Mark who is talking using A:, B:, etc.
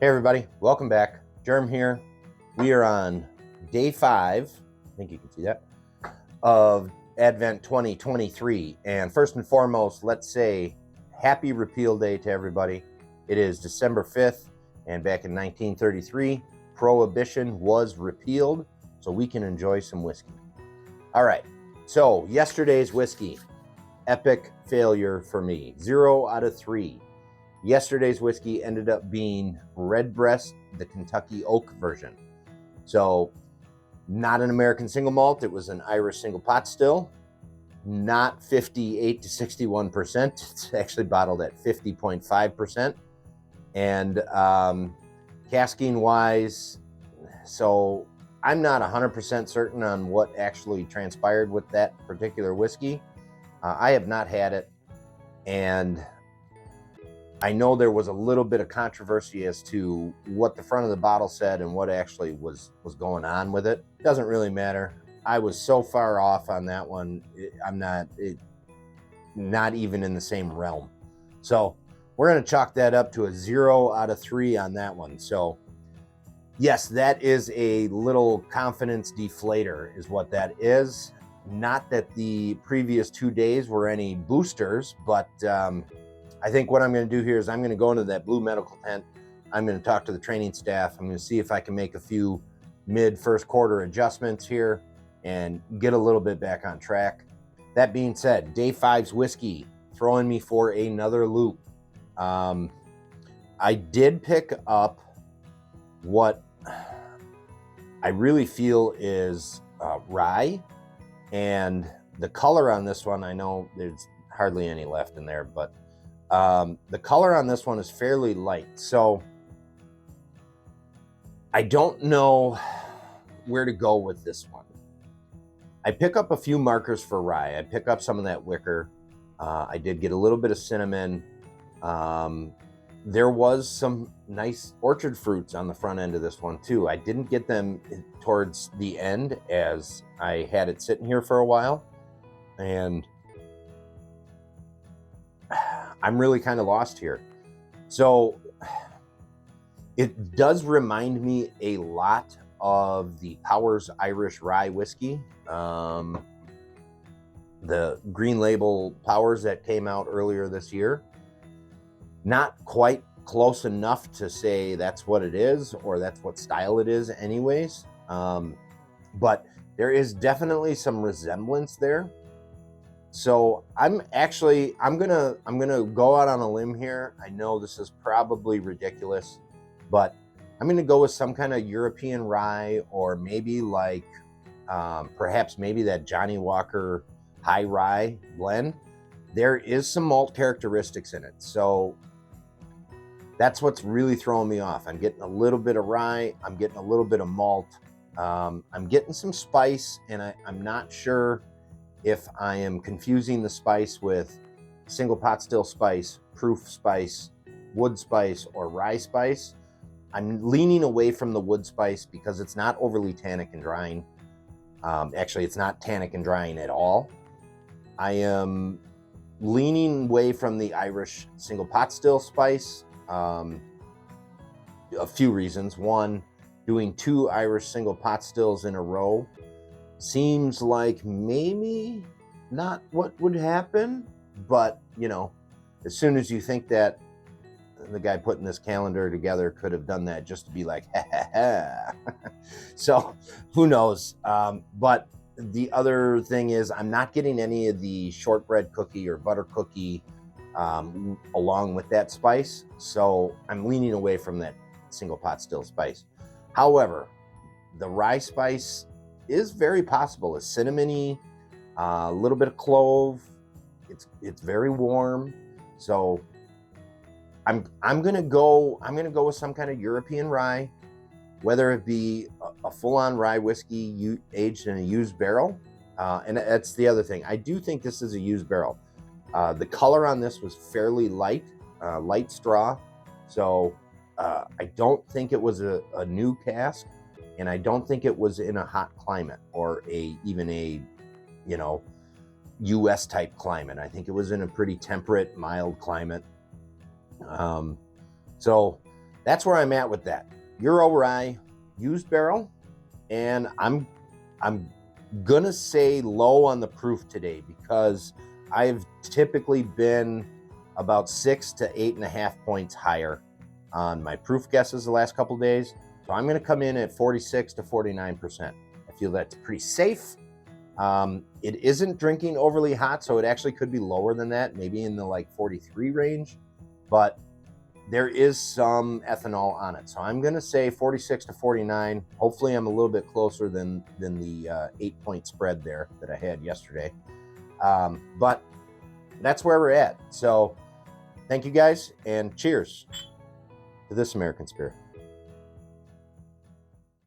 A: Hey everybody, welcome back. Germ here. We are on day 5, I think you can see that, of Advent 2023. And first and foremost, let's say happy repeal day to everybody. It is December 5th, and back in 1933, Prohibition was repealed, so we can enjoy some whiskey. All right, so yesterday's whiskey, epic failure for me, 0 out of 3. Yesterday's whiskey ended up being Redbreast, the Kentucky Oak version. So not an American single malt. It was an Irish single pot still. Not 58 to 61%. It's actually bottled at 50.5%. And casking wise, so I'm not 100% certain on what actually transpired with that particular whiskey. I have not had it. And I know there was a little bit of controversy as to what the front of the bottle said and what actually was going on with it. Doesn't really matter. I was so far off on that one. I'm not even in the same realm. So we're going to chalk that up to a 0 out of 3 on that one. So yes, that is a little confidence deflator is what that is. Not that the previous 2 days were any boosters, but I think what I'm going to do here is I'm going to go into that blue medical tent. I'm going to talk to the training staff. I'm going to see if I can make a few mid-first quarter adjustments here and get a little bit back on track. That being said, day 5's whiskey throwing me for another loop. I did pick up what I really feel is rye, and the color on this one, I know there's hardly any left in there, but the color on this one is fairly light, so I don't know where to go with this one. I pick up a few markers for rye. I pick up some of that wicker. I did get a little bit of cinnamon. There was some nice orchard fruits on the front end of this one too. I didn't get them towards the end as I had it sitting here for a while, and I'm really kind of lost here. So it does remind me a lot of the Powers Irish Rye Whiskey, the Green Label Powers that came out earlier this year. Not quite close enough to say that's what it is or that's what style it is anyways. But there is definitely some resemblance there. So I'm gonna go out on a limb here. I know this is probably ridiculous, but I'm gonna go with some kind of European rye, or maybe like perhaps maybe that Johnny Walker High Rye blend. There is some malt characteristics in it, so that's what's really throwing me off. I'm getting a little bit of rye, I'm getting a little bit of malt, I'm getting some spice, and I'm not sure if I am confusing the spice with single pot still spice, proof spice, wood spice, or rye spice. I'm leaning away from the wood spice because it's not overly tannic and drying. Actually, it's not tannic and drying at all. I am leaning away from the Irish single pot still spice. A few reasons. One, doing 2 Irish single pot stills in a row seems like maybe not what would happen, but you know, as soon as you think that the guy putting this calendar together could have done that just to be like, ha ha ha. So who knows? But the other thing is I'm not getting any of the shortbread cookie or butter cookie along with that spice. So I'm leaning away from that single pot still spice. However, the rye spice is very possible. It's cinnamony, a little bit of clove. It's very warm. So I'm gonna go with some kind of European rye, whether it be a full-on rye whiskey aged in a used barrel. And that's the other thing. I do think this is a used barrel. The color on this was fairly light, light straw. So I don't think it was a new cask, and I don't think it was in a hot climate or even a, you know, US type climate. I think it was in a pretty temperate, mild climate. So that's where I'm at with that. Euro rye, used barrel, and I'm gonna say low on the proof today because I've typically been about 6 to 8.5 points higher on my proof guesses the last couple of days. So I'm gonna come in at 46 to 49%. I feel that's pretty safe. It isn't drinking overly hot, so it actually could be lower than that, maybe in the like 43 range, but there is some ethanol on it. So I'm gonna say 46 to 49. Hopefully I'm a little bit closer than the 8-point spread there that I had yesterday. But that's where we're at. So thank you guys, and cheers to this American spirit.